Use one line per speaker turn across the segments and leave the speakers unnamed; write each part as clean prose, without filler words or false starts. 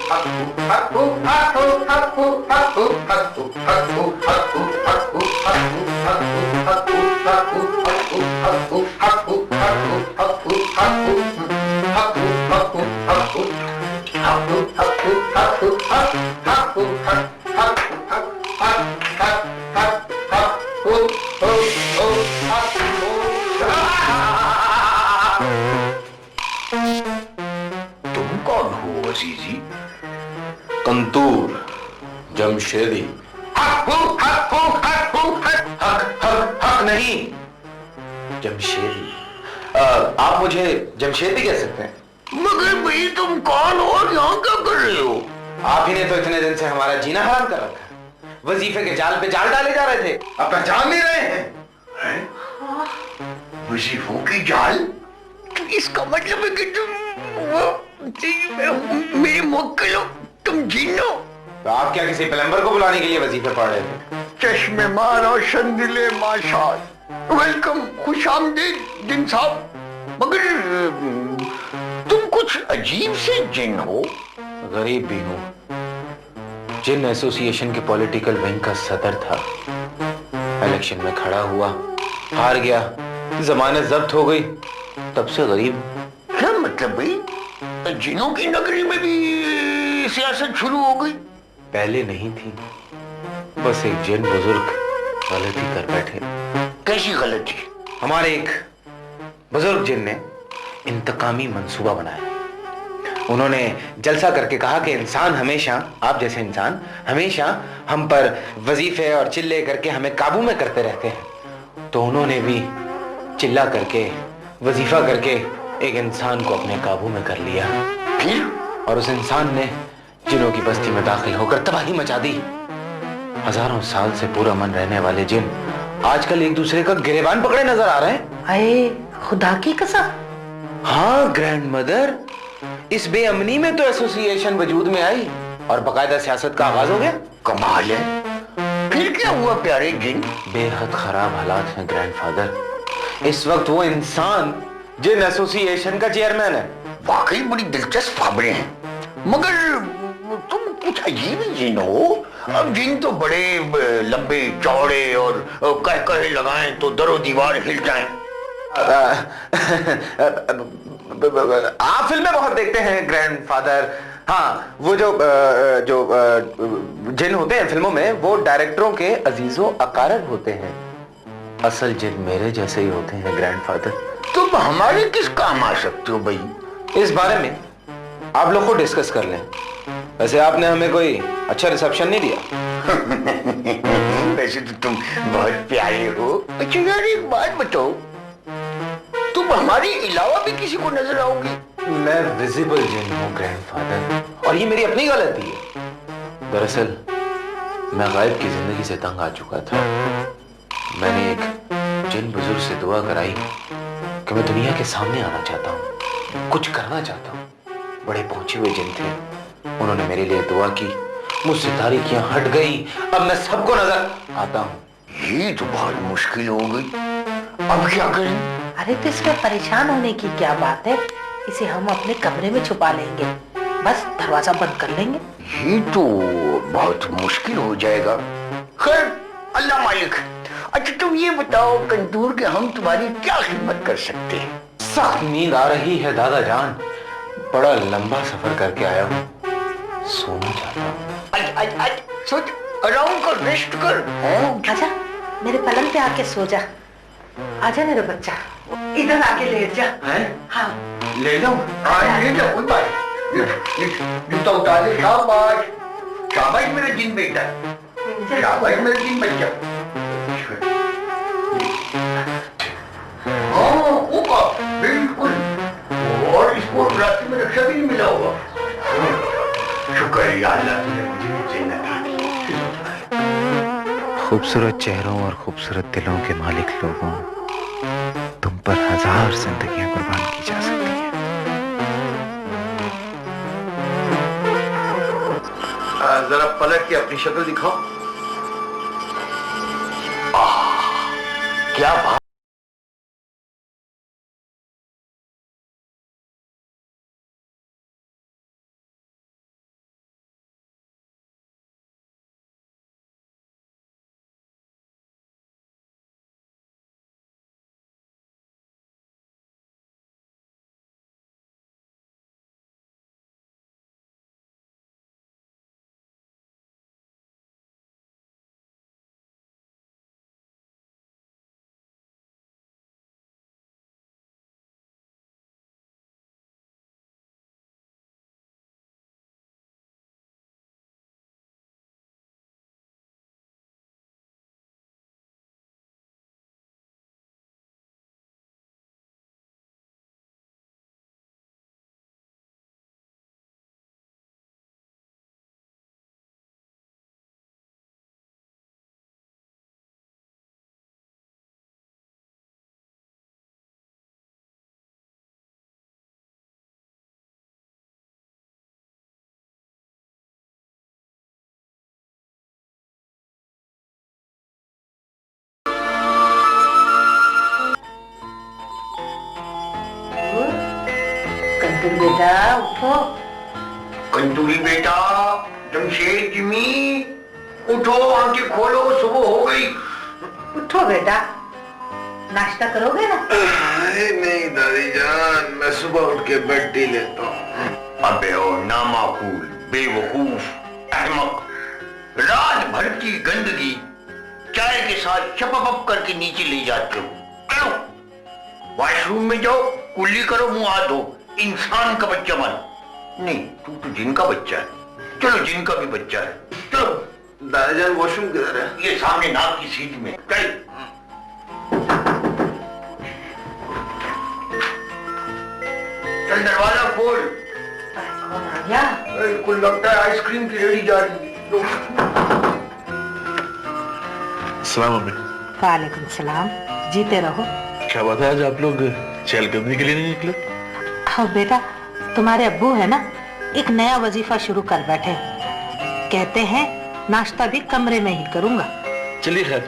तुम कौन हो अजीजी?
कंतूर जमशेदी।
हक नहीं,
जमशेदी। आप मुझे जमशेदी कह सकते हैं।
मगर भाई तुम कौन हो और यहाँ क्या कर रहे हो?
आप ही ने तो इतने दिन से हमारा जीना हराम कर रखा है। वजीफे के जाल पे जाल डाले जा रहे थे, आप पहचान नहीं रहे हैं?
वजीफों की जाल? तो इसका मतलब है कि तुम मेरे मुक्किल हो, तुम जिन हो।
तो आप क्या किसी प्लम्बर को बुलाने के लिए वजीफे पढ़ रहे थे?
चश्मे मारो शंदिले माशाल, वेलकम, खुश आमदीद जिन साहब। मगर तुम कुछ अजीब से जिन हो।
गरीब भी हूं, जिन एसोसिएशन के पॉलिटिकल विंग का सदर था। इलेक्शन में खड़ा हुआ, हार गया, जमानत जब्त हो गई, तब से गरीब।
क्या मतलब भाई? जिनों की नगरी में भी सियासत शुरू हो गई?
पहले नहीं थी, बस एक जिन बुजुर्ग गलती कर बैठे।
कैसी गलती?
हमारे एक बुजुर्ग जिन ने इंतकामी मंसूबा बनाया। उन्होंने जलसा करके कहा कि इंसान हमेशा, आप जैसे इंसान हमेशा हम पर वजीफे और चिल्ले करके हमें काबू में करते रहते हैं। तो उन्होंने भी चिल्ला करके, वजीफा करके एक इंसान को अपने काबू में कर लिया।
फिर?
और उस इंसान ने जिनों की बस्ती में दाखिल होकर तबाही मचा दी। हजारों साल से पूरा मन रहने वाले जिन आजकल एक दूसरे का गिरेबान पकड़े नजर आ रहे हैं।
अरे खुदा की कसम!
हाँ ग्रैंड मदर, इस बेअमनी में तो एसोसिएशन वजूद में आई और बकायदा सियासत का आगाज हो गया।
कमाल है। फिर क्या हुआ प्यारे जिन?
बेहद खराब हालात हैं ग्रैंडफादर। इस वक्त वो इंसान जिन एसोसिएशन का चेयरमैन है।
वाकई बड़ी दिलचस्प खबरें हैं। मगर तुम कुछ अजीब ही जिन हो। अब जिन तो बड़े लंबे चौड़े और कह कहे लगाएं तो दरो दीवार हिल जाएं।
आप फिल्में बहुत देखते हैं ग्रैंडफादर। हाँ, वो जो जिन होते हैं फिल्मों में, वो डायरेक्टरों के अजीजों अकारब होते हैं। असल जिन मेरे जैसे ही होते हैं ग्रैंडफादर।
तुम हमारे किस काम आ सकते हो भाई?
इस बारे में आप लोग को डिस्कस कर लें। वैसे आपने हमें कोई अच्छा रिसेप्शन नहीं दिया।
वैसे तो तुम बहुत प्यारे हो। अच्छा यार एक बात बताओ, तुम हमारे अलावा भी किसी को नजर आओगे?
मैं विजिबल जिन हूँ ग्रैंडफादर, और ये मेरी अपनी गलती है। दरअसल मैं गायब की जिंदगी से तंग आ चुका था। मैंने एक जिन बुजुर्ग से दुआ कराई कि मैं दुनिया के सामने आना चाहता हूँ, कुछ करना चाहता हूँ। बड़े पहुंचे हुए जिन थे, उन्होंने मेरे लिए दुआ की, मुझसे तारीकियां हट गई, अब मैं सबको नजर आता हूँ।
ये तो बहुत मुश्किल हो गई, अब क्या करें?
अरे तो इसमें परेशान होने की क्या बात है? इसे हम अपने कमरे में छुपा लेंगे, बस दरवाजा बंद कर लेंगे।
ये तो बहुत मुश्किल हो जाएगा। खैर अल्लाह मालिक। अच्छा तुम ये बताओ कंतूर के हम तुम्हारी क्या खिदमत कर सकते हैं?
सख्त नींद आ रही है दादा जान, बड़ा लंबा सफर करके आया हूँ, सोना चाहता हूँ।
सोच, आराम कर, रेस्ट कर।
आजा मेरे पलंग पे आके सो जा। आजा मेरा बच्चा, इधर आके लेट जा।
हैं?
हाँ
ले जाऊं?
हाँ ले जाओ, कोई बात नहीं। जूता उतार ले। शाबाश शाबाश मेरा जिन बेटा, शाबाश मेरा जिन बच्चा। हाँ होगा बिल्कुल। और इसको रास्ते में रक्षा भी नहीं मिला होगा। शुक्र है अल्लाह तुमने मुझे जिन्नत दी।
खूबसूरत चेहरों और खूबसूरत दिलों के मालिक लोगों, तुम पर हजार जिंदगियां कुर्बान की जा सकती हैं।
जरा पलट के अपनी शक्ल दिखाओ। क्या बात। कंदूरी बेटा, जमशेद जिमी, उठो, आंखें खोलो, सुबह हो गई।
उठो बेटा, नाश्ता करोगे ना?
नहीं दादी जान, मैं सुबह उठ के बेड टी लेता हूँ।
अबे ओ नामाकूल, बेवकूफ, अहमक, रात भर की गंदगी चाय के साथ चपपप करके नीचे ले जाते हो। चलो वॉशरूम में जाओ, कुल्ली करो, मुंह हाथ धो, इंसान का बच्चा बन। नहीं, तू तो जिन का बच्चा है। चलो जिन का भी बच्चा है। चलो।
दादी जान वॉशरूम किधर है?
ये सामने नाक की सीट में। चल चल, दरवाजा खोल।
कौन आ गया?
कुल लगता है आइसक्रीम की रेडी जा रही है।
सलाम मम्मी।
वालेकुम सलाम, जीते रहो।
क्या बात है, आज आप लोग चहलकदमी के लिए नहीं निकले?
हाँ बेटा, तुम्हारे अब्बू है ना, एक नया वजीफा शुरू कर बैठे। कहते हैं नाश्ता भी कमरे में ही करूंगा।
चलिए खैर,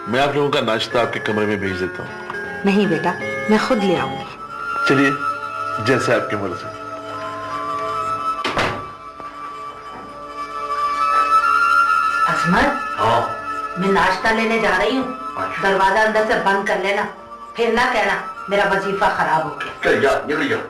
मैं आप लोगों का नाश्ता आपके कमरे में भेज देता हूँ।
नहीं बेटा, मैं खुद ले आऊंगी।
चलिए, जैसे आपकी मर्जी।
अजमत,
हाँ
मैं नाश्ता लेने जा रही हूँ।
अच्छा।
दरवाजा अंदर से बंद कर लेना, फिर ना कहना मेरा वजीफा खराब हो गया।
चल जा, निकल जा।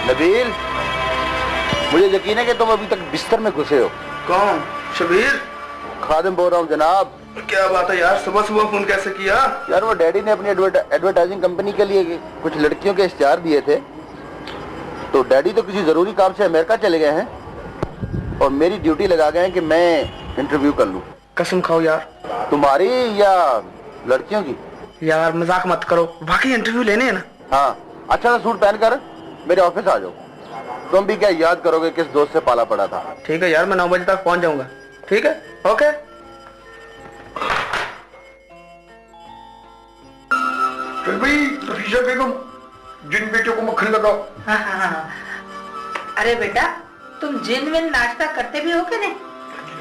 नबील, मुझे यकीन है कि तुम अभी तक बिस्तर में घुसे हो।
कौन? शबीर?
खादिम बोल रहा हूँ जनाब।
क्या बात है यार, सुबह सुबह फोन कैसे किया?
यार वो डैडी ने अपनी एडवर्टाइजिंग कंपनी के लिए कुछ लड़कियों के इश्तिहार दिए थे, तो डैडी तो किसी जरूरी काम से अमेरिका चले गए हैं और मेरी ड्यूटी लगा गए हैं कि मैं इंटरव्यू कर लूँ।
कसम खाओ यार।
तुम्हारी या लड़कियों की?
यार मजाक मत करो, वाकई इंटरव्यू लेने हैं ना?
हाँ, अच्छा सा सूट पहनकर मेरे ऑफिस आ जाओ। तुम भी क्या याद करोगे किस दोस्त से पाला पड़ा था।
ठीक है यार, मैं 9 बजे तक पहुंच जाऊंगा। ठीक है, ओके।
चल भाई, नफीसा बेगम, जिन बेटे को मक्खन लगाओ।
हाँ हाँ हाँ। अरे बेटा, तुम जिन विन नाश्ता करते भी हो कि नहीं?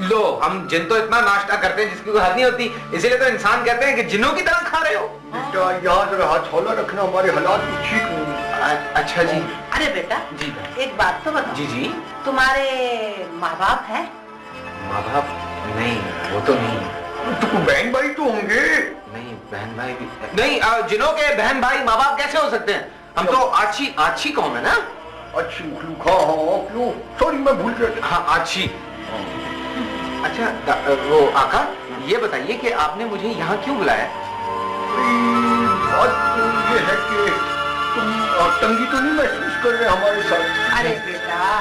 लो, हम जिन तो इतना नाश्ता करते हैं जिसकी कोई हद नहीं होती, इसीलिए तो इंसान कहते हैं कि जिनों की तरह खा रहे हो।
बेटा यहाँ जरा हाथ हौला रखना, हमारे हालात भी ठीक नहीं।
अच्छा जी।
अरे बेटा
जी
एक बात तो बताओ।
जी जी।
तुम्हारे माँ बाप हैं?
माँ बाप? नहीं, वो तो नहीं।
तो बहन भाई तो होंगे।
नहीं, बहन भाई भी नहीं। जिनों के बहन भाई माँ बाप कैसे हो सकते हैं? हम तो आछी आछी कौम है ना।
अच्छी मखलूक। हाँ हाँ, क्यों? सॉरी, मैं भूल गया।
हाँ, आछी। अच्छा वो आका, ये बताइए कि आपने मुझे यहाँ क्यों बुलाया?
बात तो ये है कि तुम तंगी तो नहीं महसूस कर रहे हमारे साथ?
अरे बेटा,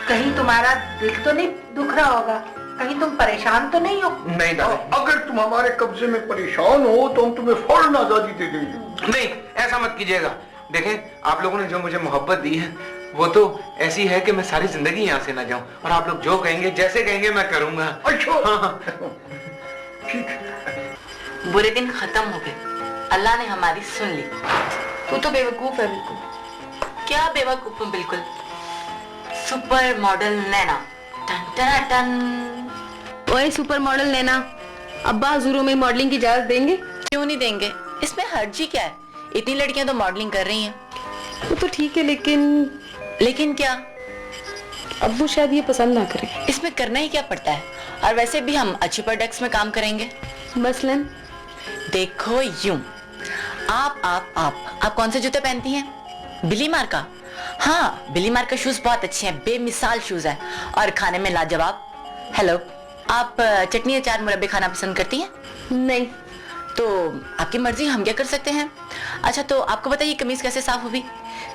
कहीं तुम्हारा दिल तो नहीं दुख रहा होगा? कहीं तुम परेशान तो नहीं हो?
नहीं दादा।
अगर तुम हमारे कब्जे में परेशान हो तो हम तुम्हें फौरन आजादी दे देंगे।
नहीं, ऐसा मत कीजिएगा। देखें, आप लोगों ने जो मुझे मोहब्बत दी है वो तो ऐसी है कि मैं सारी जिंदगी यहाँ से ना जाऊं, और आप लोग जो कहेंगे, जैसे कहेंगे, मैं करूंगा।
अच्छा।
हाँ।
ठीक है।
बुरे दिन खत्म हो गए, अल्लाह ने हमारी सुन ली। तू तो बेवकूफ है बिल्कुल। क्या बेवकूफ हूँ बिल्कुल? Supermodel Naina. टन टन टन।
ओए सुपर मॉडल नैना, अब्बा हजूरों में मॉडलिंग की इजाजत देंगे?
क्यों नहीं देंगे? इसमें हर्जी क्या है? इतनी लड़कियां तो मॉडलिंग कर रही हैं।
वो तो ठीक है,
लेकिन क्या?
अब्बू शायद ये पसंद ना करें।
इसमें करना ही क्या पड़ता है? और वैसे भी हम अच्छी प्रोडक्ट्स में काम करेंगे।
मसलन
देखो यूं, आप कौन से जूते पहनती हैं? बिली मार का? हाँ, बिली मार का शूज बहुत अच्छे हैं, बेमिसाल शूज है और खाने में लाजवाब। हेलो, आप चटनी अचार मुरब्बे खाना पसंद करती हैं?
नहीं।
तो आपकी मर्जी, हम क्या कर सकते हैं। अच्छा, तो आपको बताइए कमीज कैसे साफ हुई?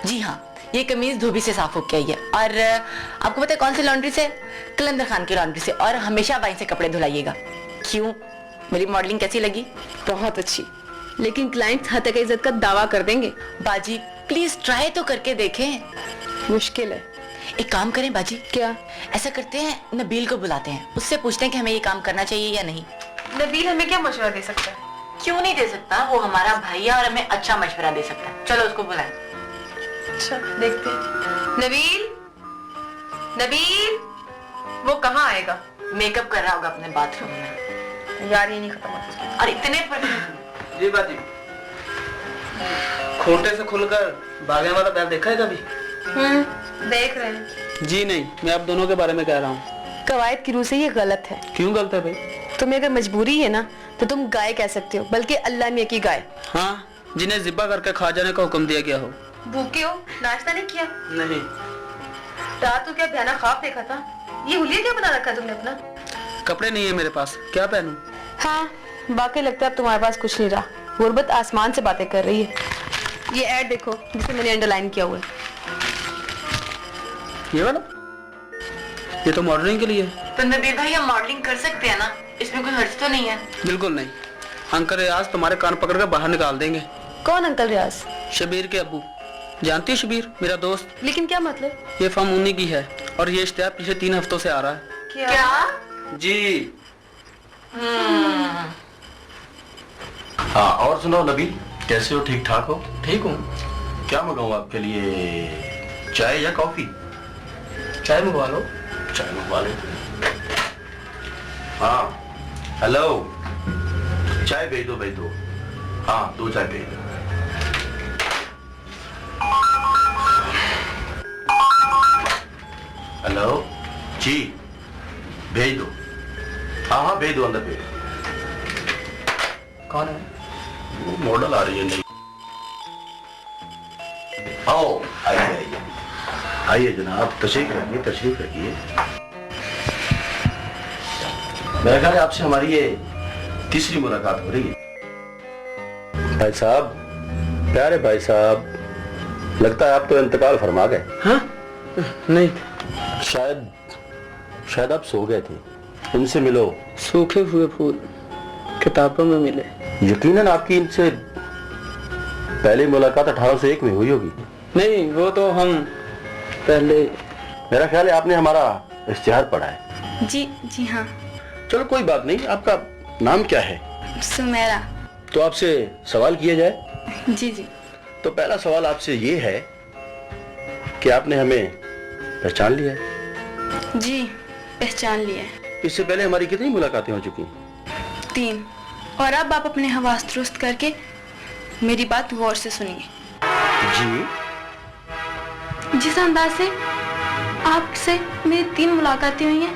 जी हाँ, ये कमीज धोबी से साफ होके आई है। और आपको पता है कौन सी लॉन्ड्री से? कलंदर खान की लॉन्ड्री से। और हमेशा वाइन से कपड़े धुलाइएगा। क्यों, मेरी मॉडलिंग कैसी लगी?
बहुत अच्छी, लेकिन क्लाइंट्स हद तक इज्जत का दावा कर देंगे।
बाजी प्लीज ट्राई तो करके देखें।
मुश्किल है।
एक काम करें बाजी,
क्या?
ऐसा करते हैं, नबील को बुलाते हैं, उससे पूछते हैं कि हमें ये काम करना चाहिए या नहीं।
नबील हमें क्या मशवरा दे सकता है?
क्यों नहीं दे सकता, वो हमारा भाई है और हमें अच्छा मशवरा दे सकता है। चलो उसको बुलाएं।
अच्छा देखते हैं। नबील, नबील, वो कहाँ आएगा?
मेकअप कर रहा होगा अपने बाथरूम में।
यार ये नहीं खत्म होता।
और इतने पर
जी बाजी, खोटे से खुलकर भागने वाला बैल देखा है कभी?
देख रहे हैं।
जी नहीं, मैं आप दोनों के बारे में कह रहा हूँ।
कवायद की रूह से ये गलत है।
क्यों गलत है भाई?
तुम्हें अगर मजबूरी है ना तो तुम गाय कह सकते हो, बल्कि अल्लाह मियां की गाय।
हाँ, जिन्हें जिब्बा करके खा जाने का हुक्म दिया गया हो।
भूखे हो, नाश्ता नहीं किया?
नहीं।
रात को क्या भयानक ख्वाब देखा था? ये हुलिया क्या बना रखा है तुमने अपना?
कपड़े नहीं है मेरे पास, क्या पहनूं?
हाँ, वाकई लगता है अब तुम्हारे पास कुछ नहीं रहा। गुर्बत आसमान से बातें कर रही है। ये ऐड देखो जिसे मैंने अंडरलाइन किया हुआ है।
ये वाला? ये तो मॉडलिंग के लिए है।
तो नबील भाई हम मॉडलिंग कर सकते हैं ना, इसमें कोई हर्ज तो नहीं है?
बिल्कुल नहीं। अंकल रियाज तुम्हारे कान पकड़ कर बाहर निकाल देंगे।
कौन अंकल रियाज?
शबीर के अब्बू। जानती है शबीर, मेरा दोस्त।
लेकिन क्या मतलब?
ये फर्म उन्हीं की है और ये इश्तेहार पिछले 3 हफ्तों से आ रहा है।
क्या?
जी।
हाँ, और सुनो नबील, कैसे हो? ठीक ठाक हो?
ठीक हूँ।
क्या मंगाऊं आपके लिए, चाय या कॉफी?
चाय मंगवा लो।
चाय मंगवा ले। हाँ हेलो, चाय भेज दो। हाँ 2 चाय भेज दो। हेलो जी, भेज दो। हाँ भेज दो, अंदर भेज दो।
कौन है?
वो मॉडल आ रही है। नहीं आओ, आइए जनाब, तशरीफ रखिए। मेरा ख्याल है आपसे हमारी ये तीसरी मुलाकात हो रही है। भाई साहब, प्यारे भाई साहब, लगता है आप तो इंतकाल फरमा गए।
हाँ? नहीं।
शायद आप सो गए थे। इनसे मिलो।
सूखे हुए फूल किताबों में मिले।
यकीनन आपकी इनसे पहली मुलाकात 1801 में हुई होगी।
नहीं, वो तो हम पहले।
मेरा ख्याल है आपने हमारा इश्तिहार पढ़ा है।
जी हाँ।
चलो कोई बात नहीं, आपका नाम क्या है?
सुमेरा।
तो आपसे सवाल किया जाए।
जी।
तो पहला सवाल आपसे ये है कि आपने हमें पहचान लिया है?
जी, पहचान लिया।
इससे पहले हमारी कितनी मुलाकातें हो चुकी?
3। और अब आप अपने हवास दुरुस्त करके मेरी बात गौर से सुनिए।
जी।
जिस अंदाज से आपसे मेरी 3 मुलाकातें हुई हैं,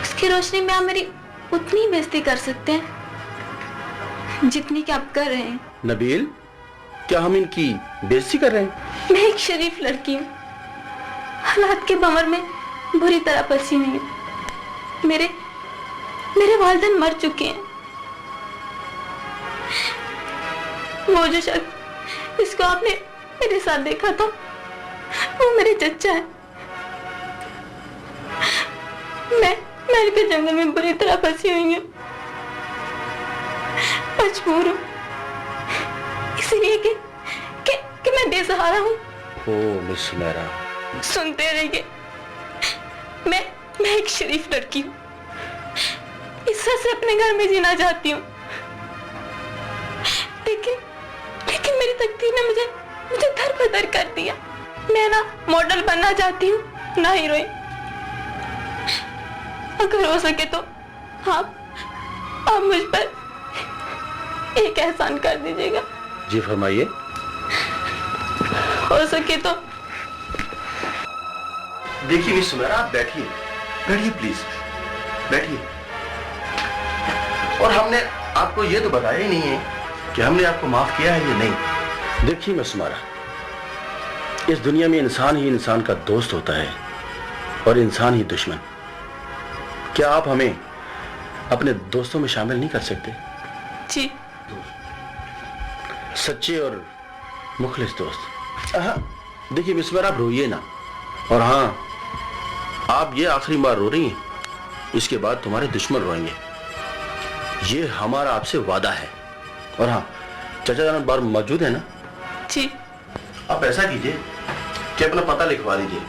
उसकी रोशनी में आप मेरी उतनी बेइज्जती कर सकते हैं जितनी कि आप कर रहे हैं।
नबील, क्या हम इनकी बेइज्जती कर रहे हैं?
मैं एक शरीफ लड़की हूँ, हालात के भंवर में बुरी तरह फंसी हुई हूँ। मेरे वालिदैन मर चुके हैं। वो जो शख्स इसको आपने मेरे साथ देखा था, वो मेरे चचा है। मैं के जंगल में बुरी तरह फंसी हुई हूँ, मजबूर हूँ, इसलिए कि मैं बेसहारा हूँ।
ओ मिस सुमेरा,
सुनते रहिए, मैं एक शरीफ लड़की हूँ, इज्जत से अपने घर में जीना चाहती हूँ, लेकिन मेरी तकदीर ने मुझे दर बदर कर दिया। मैं ना मॉडल बनना चाहती हूँ, ना हीरोइन। अगर हो सके तो आप मुझ पर एक एहसान कर दीजिएगा।
जी फरमाइए।
हो सके तो।
देखिए मिस सुमेरा, आप बैठिए प्लीज, बैठिए। और हमने आपको ये तो बताया ही नहीं है कि हमने आपको माफ किया है या नहीं। देखिए मिस सुमेरा, इस दुनिया में इंसान ही इंसान का दोस्त होता है और इंसान ही दुश्मन। क्या आप हमें अपने दोस्तों में शामिल नहीं कर सकते?
जी।
सच्चे और मुखलिस दोस्त। देखिए मिस सुमेरा, आप रोइए ना। और हाँ, आप ये आखिरी बार रो रही हैं, इसके बाद तुम्हारे दुश्मन रोएंगे, ये हमारा आपसे वादा है। और हाँ, चाचा जान बार मौजूद है ना?
जी।
आप ऐसा कीजिए कि अपना पता लिखवा दीजिए,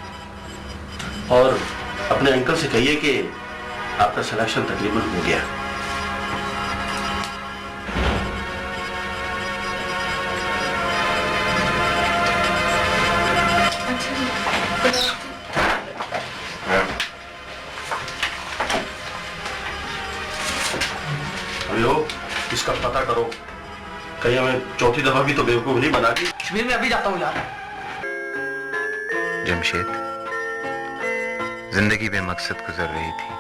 और अपने अंकल से कहिए कि आपका सिलेक्शन तकरीबन हो गया। इसका पता करो, कहीं हमें चौथी दफा भी तो बेवकूफ नहीं बना दी।
कश्मीर में अभी जाता हूँ यार।
जमशेद, जिंदगी बेमकसद गुजर रही थी।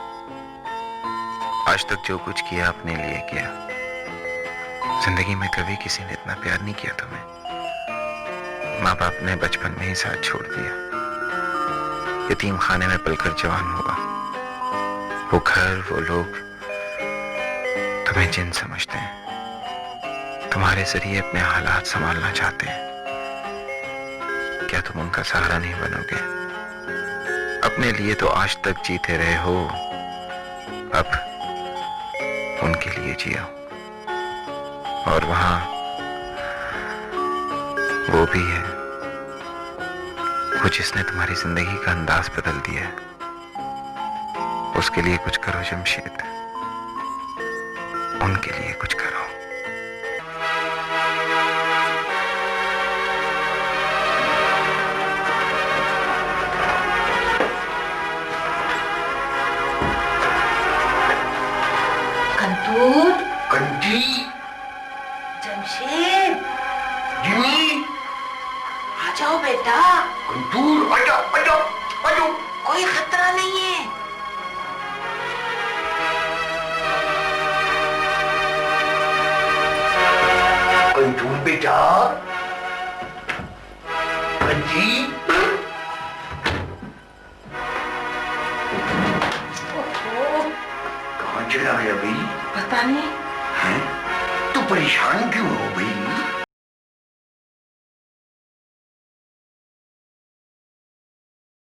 आज तक जो कुछ किया अपने लिए किया। जिंदगी में कभी किसी ने इतना प्यार नहीं किया तुम्हें। माँ बाप ने बचपन में ही साथ छोड़ दिया। यतीम खाने में पलकर जवान हुआ। वो घर, वो लोग तुम्हें जिन समझते हैं, तुम्हारे जरिए अपने हालात संभालना चाहते हैं। क्या तुम उनका सहारा नहीं बनोगे? अपने लिए तो आज तक जीते रहे हो, अब उनके लिए जियो। और वहां वो भी है, वो जिसने तुम्हारी जिंदगी का अंदाज बदल दिया है। उसके लिए कुछ करो जमशेद, उनके लिए कुछ करो।
कंटूर,
कंटी,
जमशेद,
जिमी,
आ जाओ बेटा।
कंटूर, आजा, आजा, आजा।
कोई खतरा नहीं है।
कंटूर बेटा, कंटी, कहाँ चला गया भाई?
पता नहीं।
हैं? तो परेशान क्यों हो भाई?